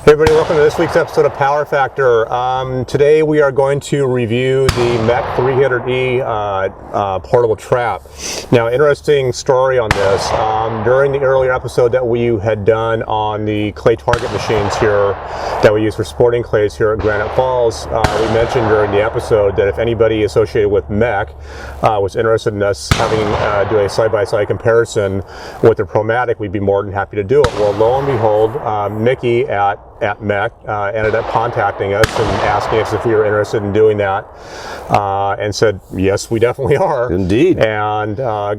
Hey everybody, welcome to this week's episode of Power Factor. Today we are going to review the MEC 300E portable trap. Now, interesting story on this. During the earlier episode that we had done on the clay target machines here that we use for sporting clays here at Granite Falls, we mentioned during the episode that if anybody associated with MEC was interested in us having do a side-by-side comparison with the Promatic, we'd be more than happy to do it. Well, lo and behold, Mickey at MEC ended up contacting us and asking us if we were interested in doing that, and said yes, we definitely are. Indeed. And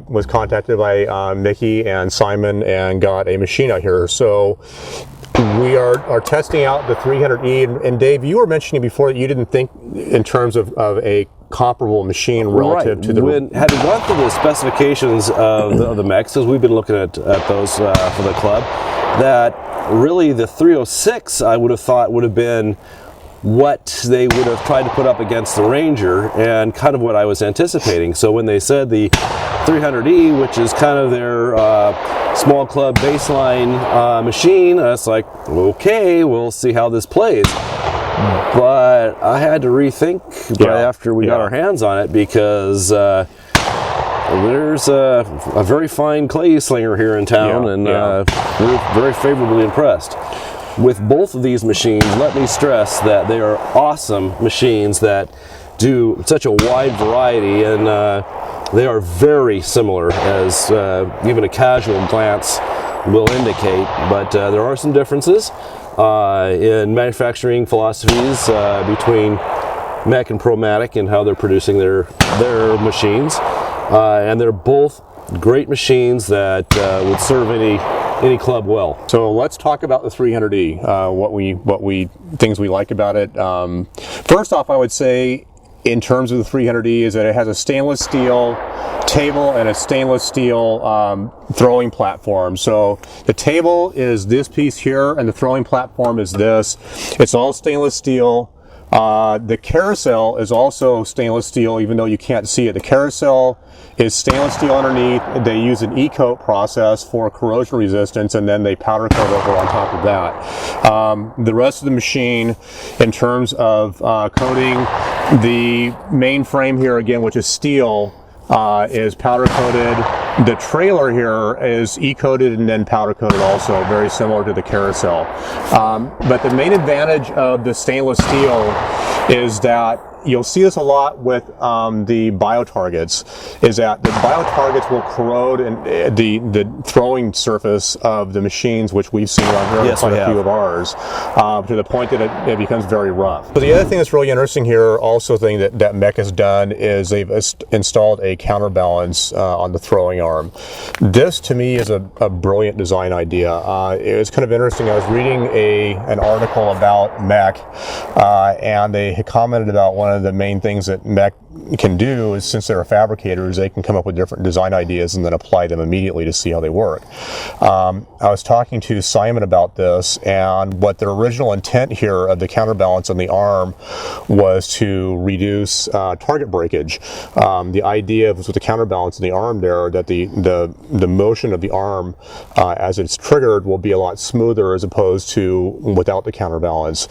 was contacted by Mickey and Simon and got a machine out here. So we are testing out the 300E. And Dave, you were mentioning before that you didn't think in terms of a comparable machine relative to the... Having gone through the specifications of the MECs, as we've been looking at those for the club, that really the 306 I would have thought would have been what they would have tried to put up against the Ranger, and kind of what I was anticipating. So when they said the 300E, which is kind of their small club baseline machine, it's like, okay, we'll see how this plays. But I had to rethink right after we got our hands on it, because there's a very fine clay slinger here in town, and we're very favorably impressed with both of these machines. Let me stress that they are awesome machines that do such a wide variety, and they are very similar, as even a casual glance will indicate, but there are some differences in manufacturing philosophies between MEC and Promatic and how they're producing their machines. And they're both great machines that would serve any club well. So let's talk about the 300E. What things we like about it. First off, I would say in terms of the 300E is that it has a stainless steel table and a stainless steel throwing platform. So the table is this piece here, and the throwing platform is this. It's all stainless steel. The carousel is also stainless steel, even though you can't see it. The carousel is stainless steel underneath. They use an E-coat process for corrosion resistance, and then they powder coat over on top of that. The rest of the machine, in terms of coating, the main frame here again, which is steel, is powder coated. The trailer here is E-coated and then powder coated also, very similar to the carousel. But the main advantage of the stainless steel is that you'll see this a lot with the BioTargets, is that the BioTargets will corrode the throwing surface of the machines, which we've seen around here, quite a few of ours, to the point that it becomes very rough. But the other thing that's really interesting here, also thing that MEC has done, is they've installed a counterbalance on the throwing arm. This, to me, is a brilliant design idea. It was kind of interesting. I was reading an article about MEC, and they had commented about one of the main things that MEC can do is, since they're fabricators, they can come up with different design ideas and then apply them immediately to see how they work. I was talking to Simon about this, and what their original intent here of the counterbalance on the arm was to reduce target breakage. The idea was with the counterbalance on the arm there, that the motion of the arm as it's triggered will be a lot smoother as opposed to without the counterbalance.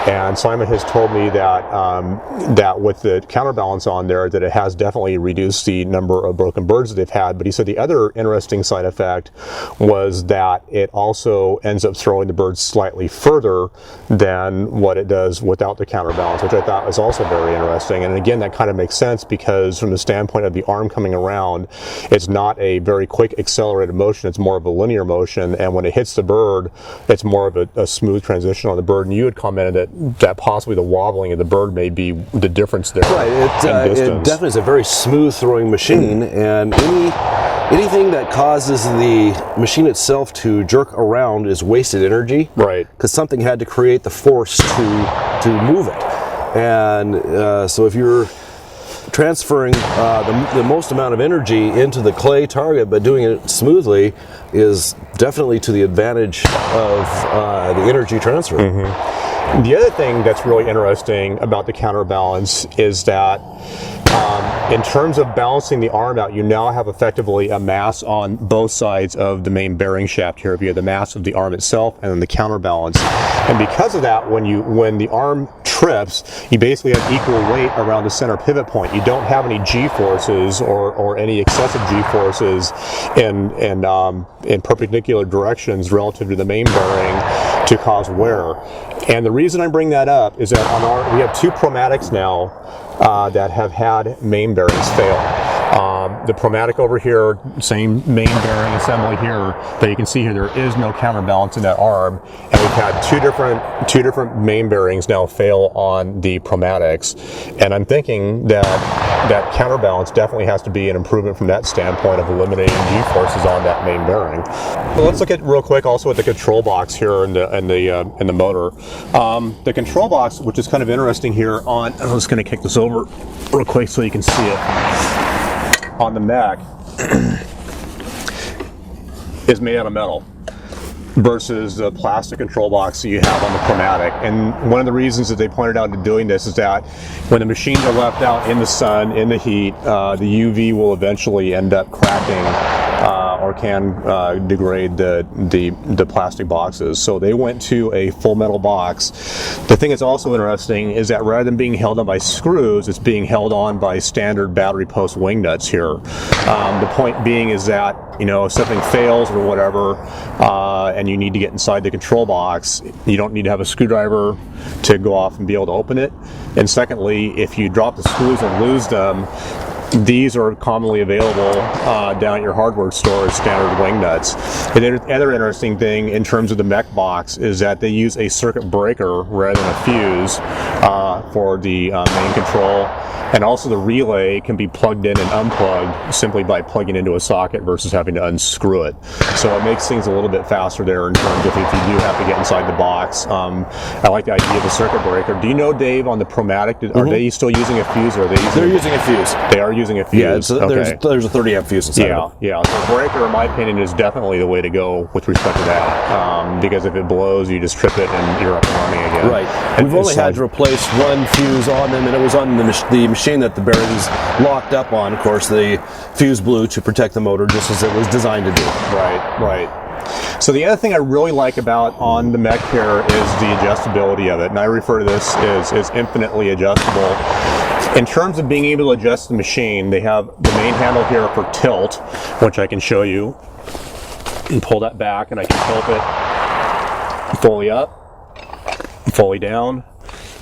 And Simon has told me that that with the counterbalance on there, that it has definitely reduced the number of broken birds that they've had. But he said the other interesting side effect was that it also ends up throwing the birds slightly further than what it does without the counterbalance, which I thought was also very interesting. And again, that kind of makes sense, because from the standpoint of the arm coming around, it's not a very quick accelerated motion, it's more of a linear motion, and when it hits the bird, it's more of a smooth transition on the bird. And you had commented that possibly the wobbling of the bird may be the difference there. Right, it definitely is a very smooth throwing machine, and anything that causes the machine itself to jerk around is wasted energy. Right. Because something had to create the force to move it. And so if you're transferring the most amount of energy into the clay target, but doing it smoothly, is definitely to the advantage of the energy transfer. The other thing that's really interesting about the counterbalance is that In terms of balancing the arm out, you now have effectively a mass on both sides of the main bearing shaft here. You have the mass of the arm itself and then the counterbalance. And because of that, when the arm trips, you basically have equal weight around the center pivot point. You don't have any G-forces or any excessive G-forces in perpendicular directions relative to the main bearing to cause wear. And the reason I bring that up is that we have two Promatics now that have had main bearings fail. The Promatic over here, same main bearing assembly here, but you can see here there is no counterbalance in that arm, and we've had two different main bearings now fail on the Promatics, and I'm thinking that counterbalance definitely has to be an improvement from that standpoint of eliminating G-forces on that main bearing. Well, let's look at real quick also at the control box here in the motor. The control box, which is kind of interesting here I'm just going to kick this over real quick so you can see it. On the Mech is made out of metal versus the plastic control box that you have on the Chromatic. And one of the reasons that they pointed out in doing this is that when the machines are left out in the sun, in the heat, the UV will eventually end up cracking or can degrade the plastic boxes. So they went to a full metal box. The thing that's also interesting is that rather than being held on by screws, it's being held on by standard battery post wing nuts here. The point being is that, if something fails or whatever, and you need to get inside the control box, you don't need to have a screwdriver to go off and be able to open it. And secondly, if you drop the screws and lose them, these are commonly available down at your hardware store as standard wing nuts. And the other interesting thing in terms of the Mech box is that they use a circuit breaker rather than a fuse for the main control. And also the relay can be plugged in and unplugged simply by plugging into a socket versus having to unscrew it. So it makes things a little bit faster there in terms of if you do have to get inside the box. I like the idea of the circuit breaker. Do you know, Dave, on the Promatic, are they still using a fuse? Or are they They're using a fuse. They are using a fuse. Yeah, there's a 30 amp fuse inside of it. Yeah. So breaker, in my opinion, is definitely the way to go with respect to that. Because if it blows, you just trip it and you're up and running again. Right. And we've only had to replace one fuse on them, and it was on the machine that the bearing's locked up on. Of course, the fuse blew to protect the motor, just as it was designed to do. Right. So the other thing I really like about on the Mech here is the adjustability of it, and I refer to this as infinitely adjustable. In terms of being able to adjust the machine, they have the main handle here for tilt, which I can show you, and pull that back, and I can tilt it fully up, fully down,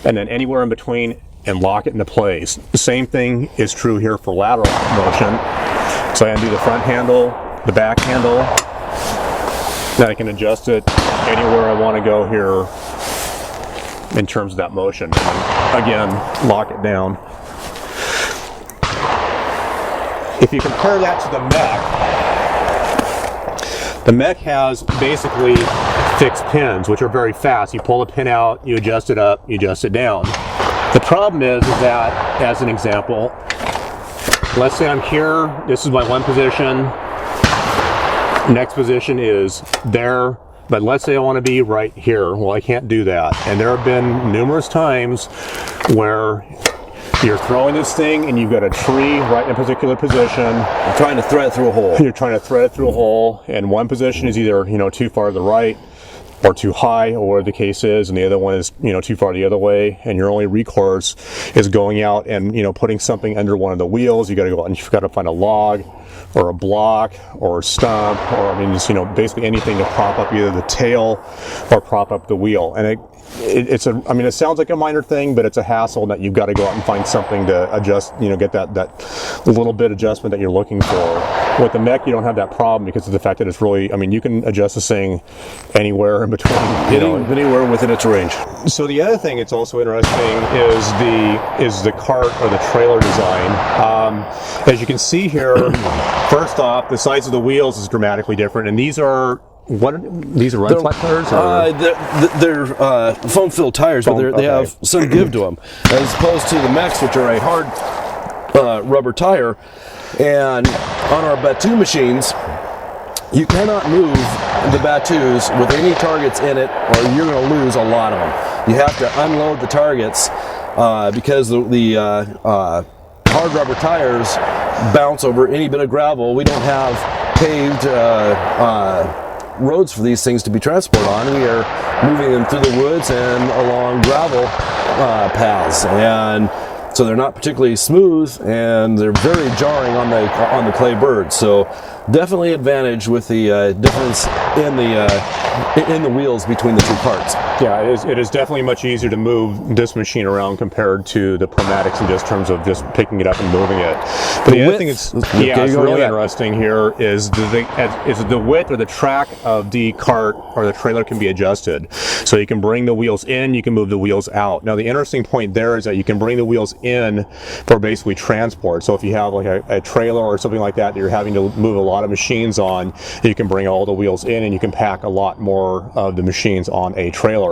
and then anywhere in between, and lock it into place. The same thing is true here for lateral motion. So I undo the front handle, the back handle, then I can adjust it anywhere I want to go here in terms of that motion. And again, lock it down. If you compare that to the Mech has basically fixed pins, which are very fast. You pull the pin out, you adjust it up, you adjust it down. The problem is that, as an example, let's say I'm here, this is my one position, next position is there, but let's say I want to be right here. Well, I can't do that. And there have been numerous times where you're throwing this thing and you've got a tree right in a particular position. I'm trying to thread it through a hole. You're trying to thread it through a hole, and one position is either, too far to the right, or too high, or whatever the case is, and the other one is, too far the other way, and your only recourse is going out and, putting something under one of the wheels. You got to go out and you've got to find a log or a block or a stump, or just, basically anything to prop up either the tail or prop up the wheel. And it sounds like a minor thing, but it's a hassle that you've got to go out and find something to adjust, get that little bit adjustment that you're looking for. With the Mech, you don't have that problem because of the fact that it's really, you can adjust this thing anywhere in between, anywhere within its range. So the other thing that's also interesting is the cart or the trailer design. As you can see here, first off, the size of the wheels is dramatically different, and these are run flat tires? They're foam-filled tires, but they have some give to them, as opposed to the Mechs, which are a hard rubber tire. And on our Batu machines, you cannot move the Batus with any targets in it, or you're going to lose a lot of them. You have to unload the targets because the hard rubber tires bounce over any bit of gravel. We don't have paved roads for these things to be transported on. We are moving them through the woods and along gravel paths, and so they're not particularly smooth, and they're very jarring on the clay bird. So definitely advantage with the difference in the wheels between the two parts. Yeah, it is definitely much easier to move this machine around compared to the Promatics in just terms of just picking it up and moving it. But the other thing it's really interesting here is the width or the track of the cart or the trailer can be adjusted. So you can bring the wheels in, you can move the wheels out. Now the interesting point there is that you can bring the wheels in for basically transport. So if you have like a trailer or something like that you're having to move a lot of machines on, you can bring all the wheels in and you can pack a lot more of the machines on a trailer.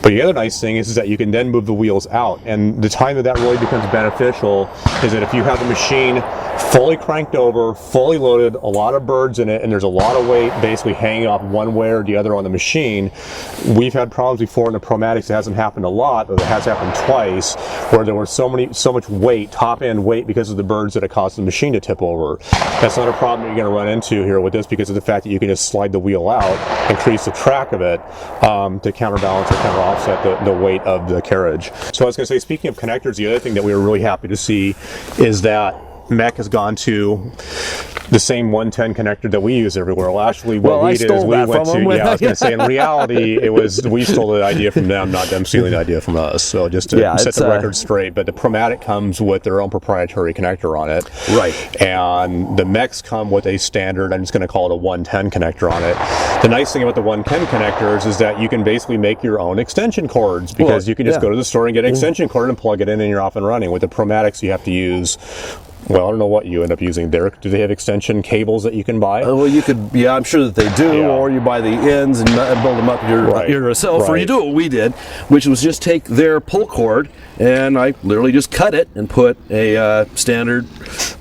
But the other nice thing is that you can then move the wheels out, and the time that really becomes beneficial is that if you have the machine fully cranked over, fully loaded, a lot of birds in it, and there's a lot of weight basically hanging off one way or the other on the machine. We've had problems before in the Promatics. It hasn't happened a lot, but it has happened twice, where there was so much weight, top end weight, because of the birds that it caused the machine to tip over. That's not a problem that you're going to run into here with this, because of the fact that you can just slide the wheel out, increase the track of it to counterbalance or counter offset the weight of the carriage. So I was going to say, speaking of connectors, the other thing that we were really happy to see is that MEC has gone to the same 110 connector that we use everywhere. Well, actually, what we did is we went to, yeah, I was going to say, in reality, it was, we stole the idea from them, not them stealing the idea from us. So just to set the record straight, but the Promatic comes with their own proprietary connector on it. Right. And the MECs come with a standard, I'm just going to call it a 110 connector on it. The nice thing about the 110 connectors is that you can basically make your own extension cords, because you can just go to the store and get an extension cord and plug it in and you're off and running. With the Promatics, you have to use, well, I don't know what you end up using there. Do they have extension cables that you can buy? Well, you could, yeah, I'm sure that they do, or you buy the ends and build them up yourself, or you do what we did, which was just take their pull cord, and I literally just cut it and put a standard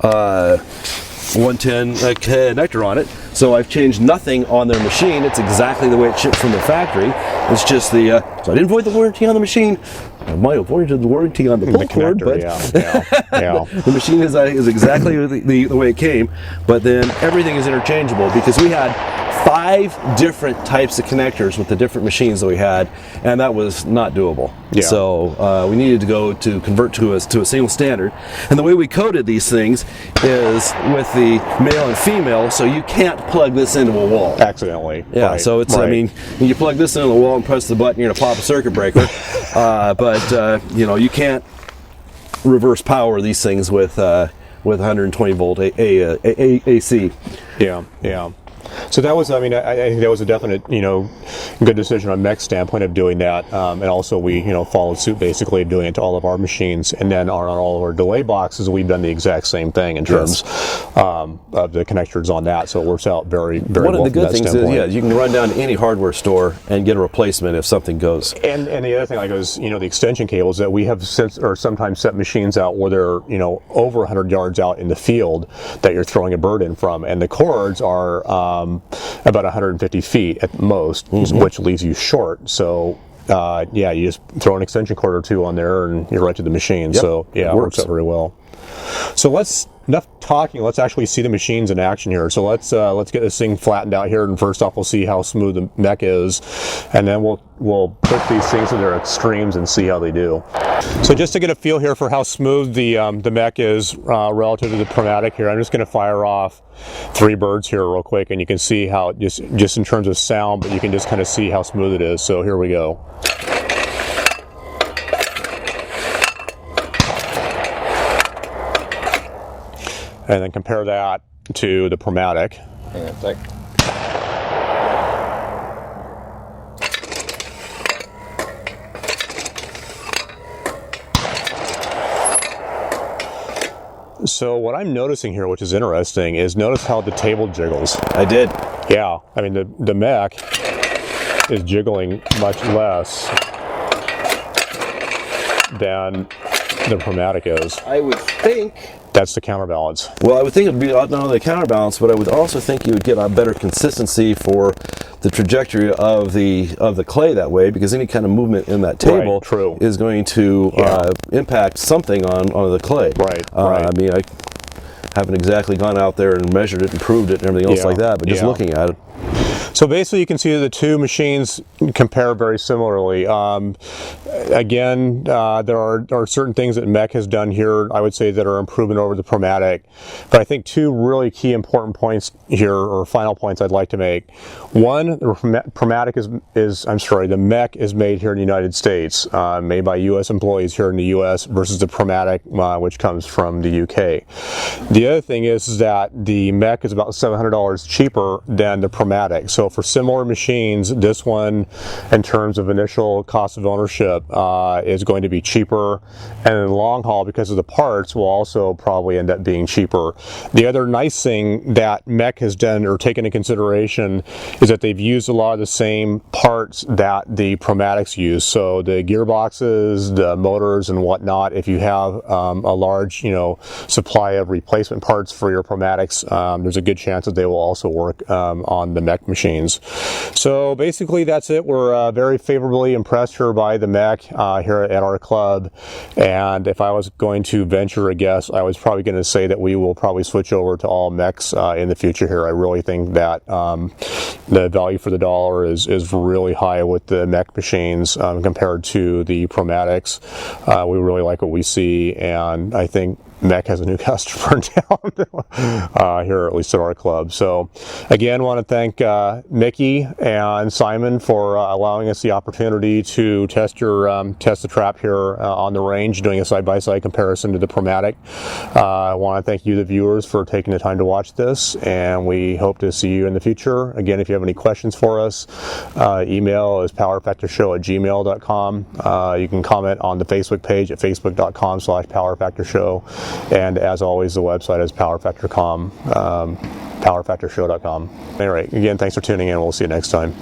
110 connector on it. So I've changed nothing on their machine. It's exactly the way it shipped from the factory. It's just the, so I didn't void the warranty on the machine. I might have voided the warranty on the pull cord, but the machine is exactly the way it came. But then everything is interchangeable, because we had 5 different types of connectors with the different machines that we had, and that was not doable. Yeah. So we needed to go to convert to a single standard. And the way we coded these things is with the male and female, so you can't plug this into a wall accidentally. Yeah. Right. So it's, I mean, you plug this into the wall and press the button, you're gonna pop a circuit breaker. But you know, you can't reverse power these things with 120 volt AC. Yeah. Yeah. So that was, I mean, I think that was a definite, you know, good decision on MEC's standpoint of doing that, and also we, you know, followed suit basically of doing it to all of our machines, and then on all of our delay boxes we've done the exact same thing in terms of the connectors on that. So it works out very, very well. One of the good things is, you can run down to any hardware store and get a replacement if something goes. And the other thing, like, is, you know, the extension cables that we have sometimes set machines out where they're, you know, over 100 yards out in the field that you're throwing a bird in from, and the cords are about 150 feet at most, which leaves you short. So yeah, you just throw an extension cord or two on there and you're right to the machine. So yeah, it works out very well. So enough talking, let's actually see the machines in action here. So let's get this thing flattened out here, and first off we'll see how smooth the MEC is, and then we'll put these things to their extremes and see how they do. So just to get a feel here for how smooth the MEC is relative to the Promatic here, I'm just going to fire off 3 birds here real quick, and you can see how just in terms of sound, but you can just kind of see how smooth it is. So here we go. And then compare that to the Promatic. Hang on a sec. So what I'm noticing here, which is interesting, is notice how the table jiggles. I did. Yeah, I mean the MEC is jiggling much less than the Promatic is. I would think. That's the counterbalance. Well, I would think it would be not only the counterbalance, but I would also think you would get a better consistency for the trajectory of the clay that way, because any kind of movement in that table Right, true. is going to impact something on the clay. Right, right. I mean, I haven't exactly gone out there and measured it and proved it and everything else Yeah, like that, but just yeah. looking at it. So basically, you can see the two machines compare very similarly. Again, there are certain things that MEC has done here, I would say, that are improvement over the Promatic. But I think two really key important points here, or final points I'd like to make. One, the Promatic the MEC is made here in the United States, made by U.S. employees here in the U.S. versus the Promatic, which comes from the U.K. The other thing is that the MEC is about $700 cheaper than the Promatic. So for similar machines, this one, in terms of initial cost of ownership, is going to be cheaper, and in the long haul, because of the parts, will also probably end up being cheaper. The other nice thing that MEC has done or taken into consideration is that they've used a lot of the same parts that the Promatics use. So the gearboxes, the motors, and whatnot. If you have a large, supply of replacement parts for your Promatics, there's a good chance that they will also work on the MEC machines. So basically, that's it. We're very favorably impressed here by the MEC here at our club. And if I was going to venture a guess, I was probably going to say that we will probably switch over to all MECs in the future here. I really think that the value for the dollar is really high with the MEC machines compared to the Promatics. We really like what we see, and I think MEC has a new customer now here, at least at our club. So again, want to thank Mickey and Simon for allowing us the opportunity to test the trap here on the range, doing a side-by-side comparison to the Promatic. I want to thank you, the viewers, for taking the time to watch this, and we hope to see you in the future. Again, if you have any questions for us, email is powerfactorshow@gmail.com. You can comment on the Facebook page at facebook.com/powerfactorshow. And as always, the website is powerfactorshow.com. Anyway, again, thanks for tuning in. We'll see you next time.